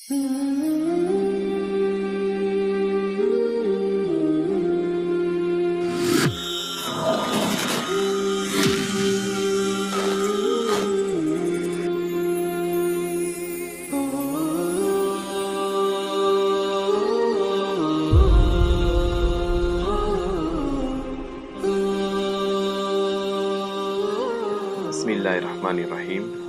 Bismillahirrahmanirrahim.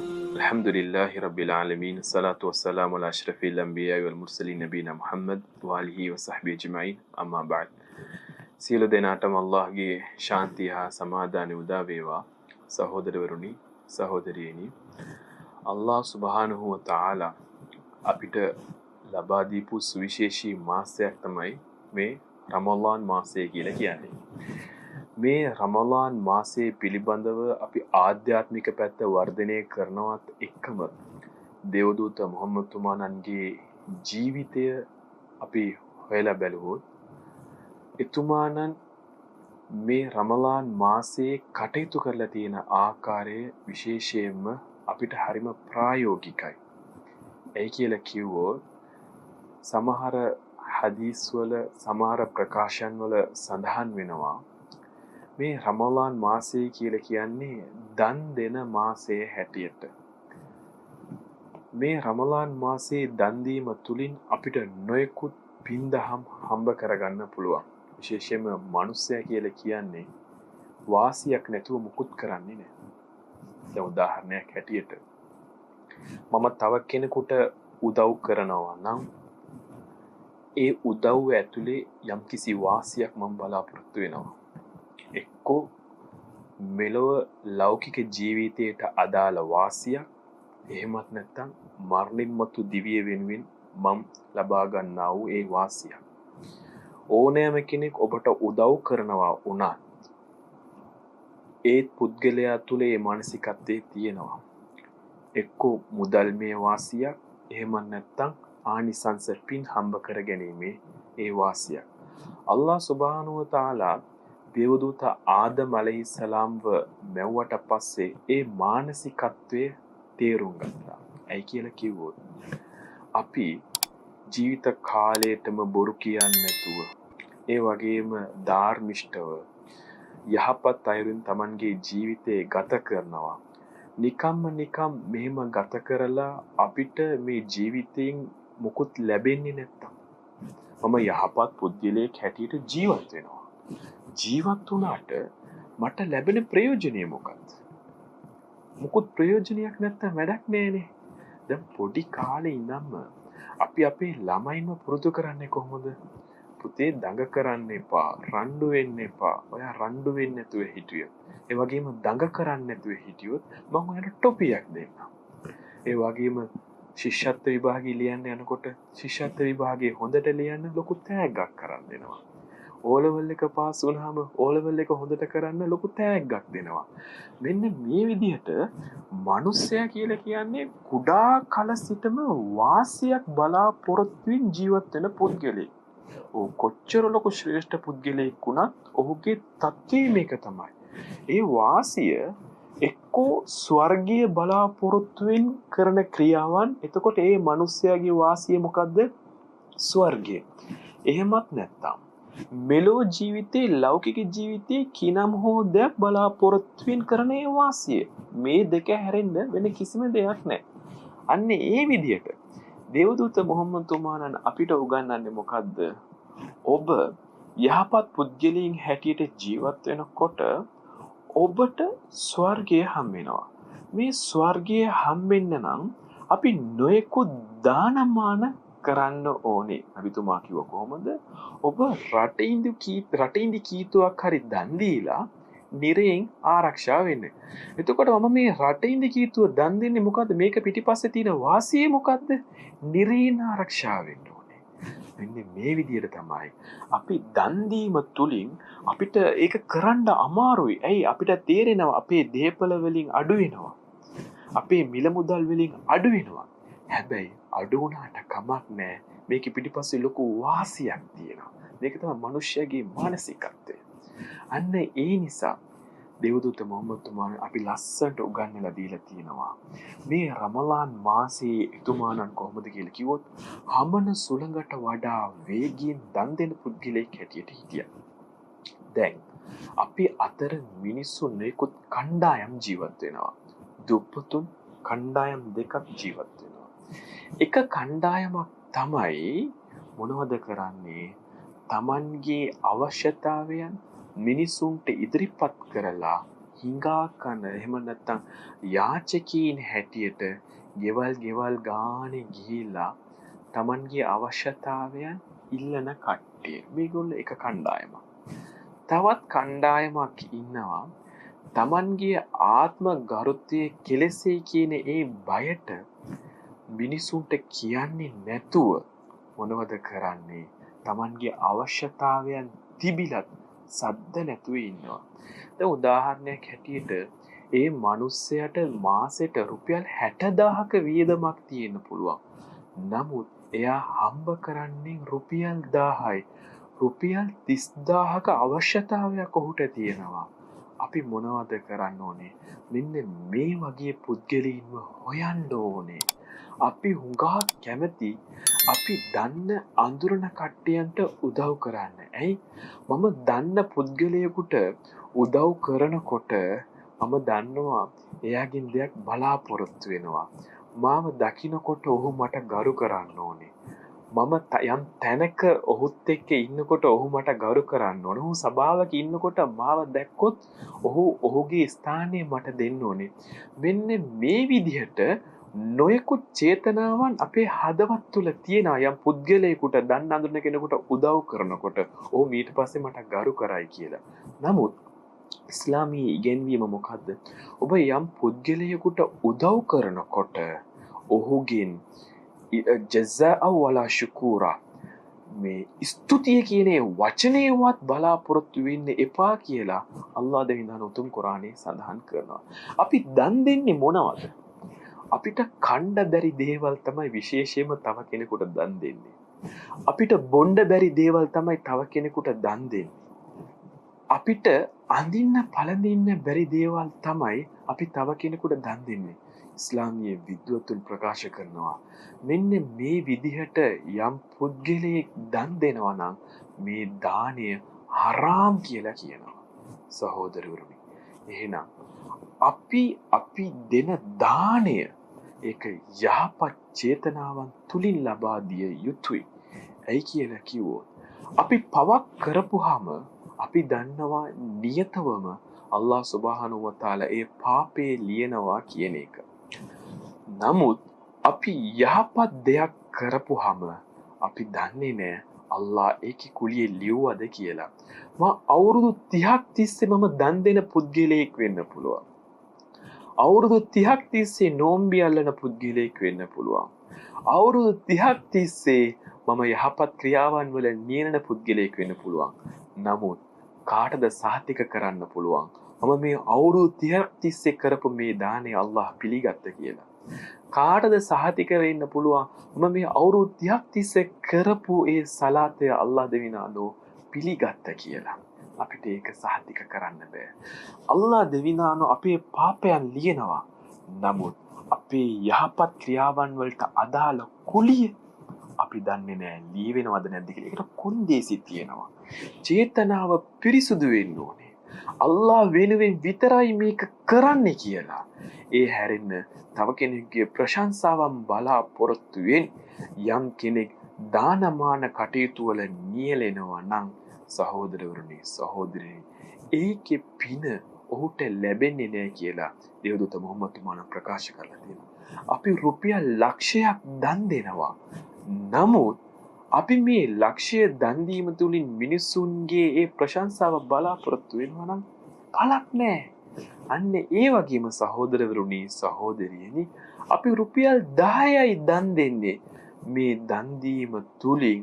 Alhamdulillahi Rabbil Alameen. Salatu wassalamu ala ashrafil anbiya wal mursalin nabina Muhammad wa alihi wa sahbihi ajma'in. Amma ba'd. සියලු දෙනාටම අල්ලාහ්ගේ ශාන්තිය හා සමාදානය උදා වේවා. සහෝදරවරුනි, සහෝදරියනි. අල්ලාහ් සුබ්හානහු වතාලා අපිට ලබා දීපු සුවිශේෂී මාසයක් තමයි මේ රමලාන් මාසය කියලා කියන්නේ. මේ රමලාන් මාසයේ පිළිබඳව අපි ආධ්‍යාත්මික පැත්ත වර්ධනය කරනවත් එක්කම දේවදූත මුහම්මද් තුමාණන්ගේ ජීවිතය අපි හොයලා බැලුවොත් එතුමාණන් මේ රමලාන් මාසයේ කටයුතු කරලා තියෙන ආකාරය විශේෂයෙන්ම අපිට හරිම ප්‍රායෝගිකයි. ඒ කියලා කිව්වොත් සමහර හදීස් වල සමහර ප්‍රකාශන වල සඳහන් වෙනවා මේ රමලාන් මාසය කියලා කියන්නේ දන් දෙන මාසයේ හැටියට. මේ රමලාන් මාසයේ දන් දීම තුලින් අපිට නොයෙකුත් පින්දහම් හම්බ කරගන්න පුළුවන්. විශේෂයෙන්ම මිනිස්සයා කියලා කියන්නේ වාසියක් නැතුව මුකුත් කරන්නේ නැහැ. දැන් උදාහරණයක් හැටියට මම තව කෙනෙකුට උදව් කරනවා නම් ඒ උදව්ව ඇතුලේ යම්කිසි වාසියක් මම බලාපොරොත්තු වෙනවා. එක්කෝ මෙලොව ලෞකික ජීවිතයට අදාළ වාසියක්, එහෙමත් නැත්නම් මරණින් මතු දිවිය වෙනුවෙන් මම ලබා ගන්නා වූ ඒ වාසිය. ඕනෑම කෙනෙක් ඔබට උදව් කරනවා වුණත් ඒ පුද්ගලයා තුළ ඒ මානසිකත්වයේ තියෙනවා. එක්කෝ මුදල්මය වාසියක්, එහෙමත් නැත්නම් ආනිසංස පින් හම්බ කර ගැනීමේ ඒ වාසියක්. අල්ලාහ් සුබ්හානහු වතාලා දේවදූත ආදම් අලයිහිස්සලාම්ව මැව්වට පස්සේ ඒ මානසිකත්වයේ තේරුම් ගත්තා. ඇයි කියලා කිව්වොත් අපි ජීවිත කාලයටම බොරු කියන්නේ නැතුව ඒ වගේම ධාර්මිෂ්ඨව යහපත් අයුරින් Tamanගේ ජීවිතේ ගත කරනවා. නිකම් මෙහෙම ගත කරලා අපිට මේ ජීවිතයෙන් මුකුත් ලැබෙන්නේ නැත්තම් මම යහපත් පුද්ගලයෙක් හැටියට ජීවත් වෙනවා. ජීවත් වුණාට මට ලැබෙන ප්‍රයෝජනය මොකක්ද? මුකුත් ප්‍රයෝජනයක් නැත්තම් වැඩක් නෑනේ. දැන් පොඩි කාලේ ඉඳන්ම අපි අපේ ළමයින්ව පුරුදු කරන්නේ කොහොමද? පුතේ දඟ කරන්න එපා, රණ්ඩු වෙන්න එපා. ඔයා රණ්ඩු වෙන්නේ නැතුව හිටියොත්, ඒ වගේම දඟ කරන්නේ නැතුව හිටියොත් මම ඔයාලට ටොපියක් දෙන්නම්. ඒ වගේම ශිෂ්‍යත්ව විභාගය ලියන්න යනකොට ශිෂ්‍යත්ව විභාගයේ හොඳට ලියන්න ලොකු තෑග්ගක් කරන් දෙනවා. ඕලෙවල් එක පාස් වුණාම ඕලෙවල් එක හොඳට කරන්න ලොකු තෑග්ගක් දෙනවා. මෙන්න මේ විදිහට මිනිස්සයා කියලා කියන්නේ කුඩා කල සිටම වාසියක් බලාපොරොත්තුෙන් ජීවත් වෙන පුද්ගලෙක්. ඔහු කොච්චර ලොකු ශ්‍රේෂ්ඨ පුද්ගලයෙක් වුණත් ඔහුගේ තත්ත්වය මේක තමයි. ඒ වාසිය එක්කෝ ස්වර්ගීය බලාපොරොත්තුෙන් කරන ක්‍රියාවන්. එතකොට ඒ මිනිස්යාගේ වාසිය මොකද්ද? ස්වර්ගය. එහෙමත් නැත්නම් මෙලෝ ජීවිතේ ලෞකික ජීවිතේ කිනම් හෝ දෙයක් බලාපොරොත්තුෙන් කරන ඒ වාසිය. මේ දෙක හැරෙන්න වෙන කිසිම දෙයක් නැහැ. අන්න ඒ විදිහට දේවදූත මුහම්මද් තුමාණන් අපිට උගන්වන්නේ මොකද්ද? ඔබ යහපත් පුද්ගලයන් හැටියට ජීවත් වෙනකොට ඔබට ස්වර්ගය හම්බ වෙනවා. මේ ස්වර්ගය හම්බෙන්න නම් අපි නොයෙකුත් දානමාන කරන්න ඕනේ. නබිතුමා කිව්ව කොහොමද? ඔබ රටින්දි කීතුවක් හරි දන් දීලා නිරයෙන් ආරක්ෂා වෙන්න. එතකොට මම මේ රටින්දි කීතුව දන් දෙන්නේ මොකද්ද? මේක පිටිපස්සේ තියෙන වාසිය මොකද්ද? නිරයෙන් ආරක්ෂා වෙන්න ඕනේ. මෙන්න මේ විදිහට තමයි අපි දන් දීම තුලින් අපිට ඒක කරන්න අමාරුයි. ඇයි? අපිට තේරෙනවා අපේ දේපල වලින් අඩු වෙනවා. අපේ මිල මුදල් වලින් අඩු වෙනවා. හැබැයි අඩු වුණාට කමක් නැහැ. මේක පිටිපස්සේ ලොකු වාසියක් තියෙනවා. මේක තමයි මිනිස්යාගේ මානසිකත්වය. අන්න ඒ නිසා දේවදූත මොහම්මද් තුමාණන් අපි ලස්සනට උගන්වලා දීලා තියෙනවා. මේ රමලාන් මාසයේ එතුමාණන් කොහොමද කියලා කිව්වොත් හමන සුළඟට වඩා වේගයෙන් දන් දෙන පුද්ගලයෙක් හැටියට හිටියා. දැන් අපි අතර මිනිස්සු නිකුත් කණ්ඩායම් ජීවත් වෙනවා. දුප්පතුන් කණ්ඩායම් දෙකක් ජීවත් වෙනවා. එක කණ්ඩායමක් තමයි මොනවද කරන්නේ? Tamanගේ අවශ්‍යතාවයන් මිනිසුන්ට ඉදිරිපත් කරලා හිඟා කන එහෙම නැත්නම් යාචකීන් හැටියට ගෙවල් ගානේ ගිහිලා Tamanගේ අවශ්‍යතාවයන් ඉල්ලන කට්ටිය. මේගොල්ලෝ එක කණ්ඩායමක්. තවත් කණ්ඩායමක් ඉන්නවා Tamanගේ ආත්ම ගරුත්වයේ කෙලෙසේ කියන ඒ බයට මිනිසුන්ට කියන්නේ නැතුව මොනවද කරන්නේ? Tamanගේ අවශ්‍යතාවයන් තිබිලත් සද්ද නැතුව ඉන්නවා. දැන් උදාහරණයක් හැටියට ඒ මිනිස්සයාට මාසෙට රුපියල් 60000ක වියදමක් තියෙන්න පුළුවන්. නමුත් එයා හම්බ කරන්නේ රුපියල් 1000යි. රුපියල් 30000ක අවශ්‍යතාවයක් ඔහුට තියෙනවා. අපි මොනවද කරන්න ඕනේ? මෙන්න මේ වගේ පුද්ගලයින්ව හොයන්න ඕනේ. අපි හුඟා කැමති අපි දන්න අඳුරන කට්ටියන්ට උදව් කරන්න. ඇයි? මම දන්න පුද්ගලයෙකුට උදව් කරනකොට මම දන්නවා එයාගෙන් දෙයක් බලාපොරොත්තු වෙනවා. මාව දකින්නකොට ඔහු මට ගරු කරන්න ඕනේ. මම යම් තැනක ඔහුත් එක්ක ඉන්නකොට ඔහු මට ගරු කරන්න ඕනේ. ඔහු සභාවක ඉන්නකොට මාව දැක්කොත් ඔහුගේ ස්ථානය මට දෙන්න ඕනේ. මෙන්න මේ විදිහට නොයෙකුත් චේතනාවන් අපේ හදවත් තුළ තියෙනවා. යම් පුද්ගලයෙකුට දන්න අඳුරන කෙනෙකුට උදව් කරනකොට ඔහු ඊට පස්සේ මට ගරු කරයි කියලා. නමුත් ඉස්ලාමීය ඉගැන්වීම මොකද්ද? ඔබ යම් පුද්ගලයෙකුට උදව් කරනකොට ඔහුගෙන් ජසා වලා ශුකූරා මේ ස්තුතිය කියන වචනේවත් බලාපොරොත්තු වෙන්න එපා කියලා අල්ලාහ් දෙවිඳාන උතුම් කුරානයේ සඳහන් කරනවා. අපි දන් දෙන්නේ මොනවද? අපිට කණ්ඩ බැරි දේවල් තමයි විශේෂයෙන්ම තව කෙනෙකුට දන් දෙන්නේ. අපිට බොණ්ඩ බැරි දේවල් තමයි තව කෙනෙකුට දන් දෙන්නේ. අපිට අඳින්න පළඳින්න බැරි දේවල් තමයි අපි තව කෙනෙකුට දන් දෙන්නේ. ඉස්ලාමීය විද්වතුන් ප්‍රකාශ කරනවා මෙන්න මේ විදිහට යම් පුද්ගලයෙක් දන් දෙනවා නම් මේ දාණය හරාම් කියලා කියනවා. සහෝදරවරුනි, එහෙනම් අපි දෙන දාණය ඒක යහපත් චේතනාවන් තුලින් ලබා දිය යුතුයි. ඇයි කියලා කිව්වොත් අපි පවක් කරපුවාම අපි දන්නවා නියතවම අල්ලාහ් සුබ්හානහු වතාලා ඒ පාපේ ලියනවා කියන එක. නමුත් අපි යහපත් දෙයක් කරපුවාම අපි දන්නේ නැහැ අල්ලාහ් ඒකේ කුලියේ ලියුවද කියලා. මම අවුරුදු 30ක් තිස්සේ මම දන් දෙන පුද්ගලයෙක් වෙන්න පුළුවන්. අවුරුදු 30ක් තිස්සේ නෝම්බි අල්ලන පුද්ගලයෙක් වෙන්න පුළුවන්. අවුරුදු 30ක් තිස්සේ මම යහපත් ක්‍රියාවන් වල නියැලෙන පුද්ගලයෙක් වෙන්න පුළුවන්. නමුත් කාටද සහතික කරන්න පුළුවන් මම මේ අවුරුදු 30ක් තිස්සේ කරපු මේ දාණය අල්ලාහ් පිළිගත්ත කියලා? කාටද සහතික වෙන්න පුළුවන් මම මේ අවුරුදු 30ක් තිස්සේ කරපු ඒ සලාතය අල්ලාහ් දෙවිනානෝ පිළිගත්ත කියලා? අපිට ඒක සහතික කරන්න බෑ. අල්ලාහ් දෙවිනානෝ අපේ පාපයන් ලියනවා. නමුත් අපේ යහපත් ක්‍රියාවන් වලට අදාළ කුලිය අපි දන්නේ නැහැ ලියවෙනවද නැද්ද කියලා. ඒකට කොන්දේසි තියෙනවා. චේතනාව පිරිසුදු වෙන්න ඕනේ. අල්ලාහ් වෙනුවෙන් විතරයි මේක කරන්නේ කියලා. ඒ හැරෙන්න තව කෙනෙකුගේ ප්‍රශංසාවන් බලාපොරොත්තු වෙන යම් කෙනෙක් දානමාන කටයුතු වල නියැලෙනවා නම් සහෝදරවරුනි සහෝදරියනි ඒකේ පින ඔහුට ලැබෙන්නේ නැහැ කියලා දේවදූත මොහම්මද් තුමාණන් ප්‍රකාශ කරලා තියෙනවා. අපි රුපියල් ලක්ෂයක් දන් දෙනවා. නමුත් අපි මේ ලක්ෂය දන් දීම තුලින් මිනිසුන්ගේ ඒ ප්‍රශංසාව බලාපොරොත්තු වෙනවා නම් පළක් නැහැ. අන්න ඒ වගේම සහෝදරවරුනි සහෝදරියනි අපි රුපියල් 10යි දන් දෙන්නේ. මේ දන් දීම තුලින්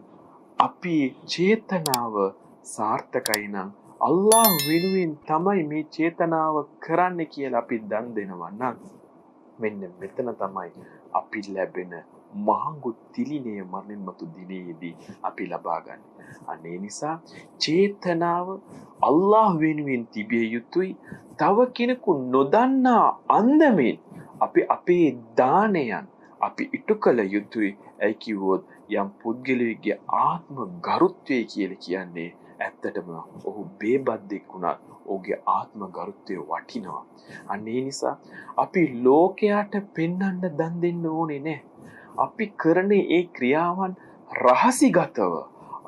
අපි චේතනාව සාර්ථකයි නම් අල්ලාහ් වෙනුවෙන් තමයි මේ චේතනාව කරන්න කියලා අපි දන් දෙනවා නම් මෙන්න මෙතන තමයි අපි ලැබෙන මහඟු තිලිනය මරණින් මතු දිනේදී අපි ලබා ගන්න. අනේ නිසා චේතනාව අල්ලාහ් වෙනුවෙන් තිබිය යුතුයි. තව කෙනෙකු නොදන්නා අන්දමින් අපි අපේ දානයන් අපි ඉටු කළ යුතුයි. ඇයි කිව්වොත් යම් පුද්ගලයෙකුගේ ආත්ම ගරුත්වය කියලා කියන්නේ ඇත්තටම ඔහු බේබද්දෙක් වුණත් ඔහුගේ ආත්ම ගරුත්වය වටිනවා. අනේ නිසා අපි ලෝකයට පෙන්වන්න දන් දෙන්න ඕනේ නැහැ. අපි කරන ඒ ක්‍රියාවන් රහසිගතව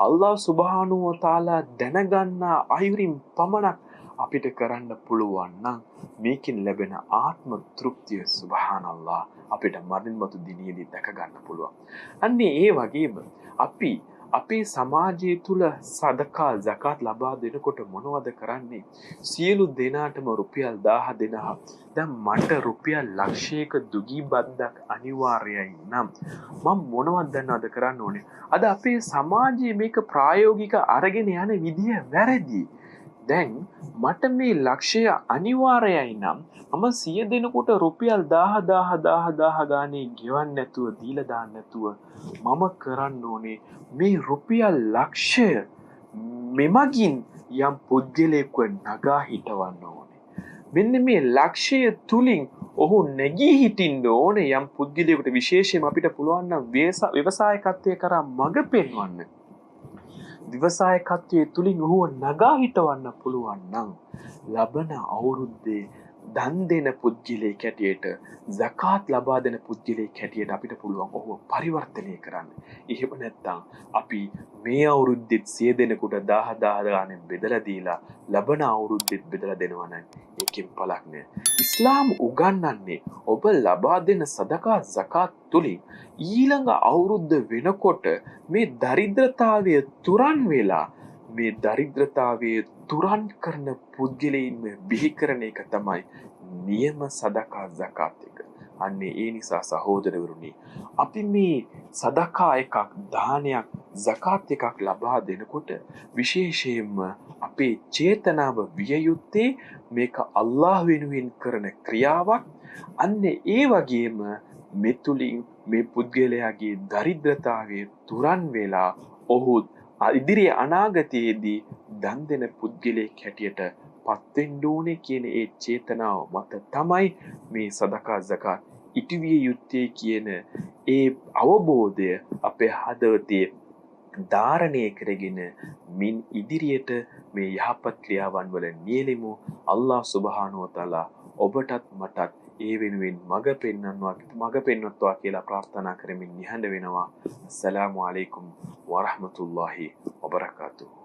අල්ලාහ් සුබ්හානහු වතාලා දැනගන්නා අයුරින් පමණක් අපිට කරන්න පුළුවන් නම් මේකෙන් ලැබෙන ආත්ම තෘප්තිය සුබ්හානල්ලාහ් අපිට මරණින් මතු දිනේදී දැක ගන්න පුළුවන්. අන්නේ ඒ වගේම අපි අපේ සමාජය තුල සදකා zakat ලබා දෙනකොට මොනවද කරන්නේ? සියලු දෙනාටම රුපියල් 1000 දෙනවා. දැන් මට රුපියල් ලක්ෂයක දුගී බද්දක් අනිවාර්යයි නම් මම මොනවද දන්නවද කරන්න ඕනේ? අද අපේ සමාජයේ මේක ප්‍රායෝගික අරගෙන යන විදිය වැරදි. දැන් මට මේ ලක්ෂය අනිවාර්යයි නම් මම 100 දෙනෙකුට රුපියල් 1000 ගානේ ගෙවන්න නැතුව දීලා දාන්න නැතුව මම කරන්න ඕනේ මේ රුපියල් ලක්ෂය මෙමගින් යම් පුද්ගලයෙක්ව නගා හිටවන්න ඕනේ. මෙන්න මේ ලක්ෂය තුලින් ඔහු නැගී හිටින්න ඕනේ යම් පුද්ගලයෙකුට. විශේෂයෙන්ම අපිට පුළුවන් නම් ව්‍යවසායකත්වයේ කරා මඟ පෙන්වන්න. ව්‍යවසායකත්වයේ තුලින් ඔහුව නගා හිටවන්න පුළුවන් නම් ලබන අවුරුද්දේ දන් දෙන පුද්ගලයෙක් හැටියට zakat ලබා දෙන පුද්ගලයෙක් හැටියට අපිට පුළුවන් ඔහුව පරිවර්තනය කරන්න. එහෙම නැත්නම් අපි මේ අවුරුද්දෙත් 100 දෙනෙකුට 1000 ගානේ බෙදලා දීලා ලබන අවුරුද්දෙත් බෙදලා දෙනවා නම් ඒකෙන් පළක් නෑ. ඉස්ලාම් උගන්වන්නේ ඔබ ලබා දෙන සදකා zakat තුලින් ඊළඟ අවුරුද්ද වෙනකොට මේ දරිද්‍රතාවය තුරන් වෙලා මේ දරිද්‍රතාවයේ තුරන් කරන පුද්ගලයින්ම බිහි කරන එක තමයි නියම සදකා zakat එක. අන්නේ ඒ නිසා සහෝදරවරුනි අපි මේ සදකා එකක් දානයක් zakat එකක් ලබා දෙනකොට විශේෂයෙන්ම අපේ චේතනාව විය යුත්තේ මේක අල්ලාහ් වෙනුවෙන් කරන ක්‍රියාවක්. අන්නේ ඒ වගේම මෙතුලින් මේ පුද්ගලයාගේ දරිද්‍රතාවයේ තුරන් වෙලා ඔහු ඉදිරි අනාගතයේදී දන් දෙන පුද්ගලයෙක් හැටියට පත් වෙන්න ඕනේ කියන ඒ චේතනාව මත තමයි මේ සදකා zakat ඉටුවිය යුත්තේ කියන ඒ අවබෝධය අපේ හදවතේ ධාරණය කරගෙන මින් ඉදිරියට මේ යහපත් ක්‍රියාවන් වල නියැලෙමු. අල්ලාහ් සුබ්හානහු වතාලා ඔබටත් මටත් ඒ වෙනුවෙන් මඟ පෙන්වත්වා කියලා ප්‍රාර්ථනා කරමින් නිහඬ වෙනවා. අස්සලාමු අලයිකුම් වරහ්මතුල්ලාහි වබරකාතුහු.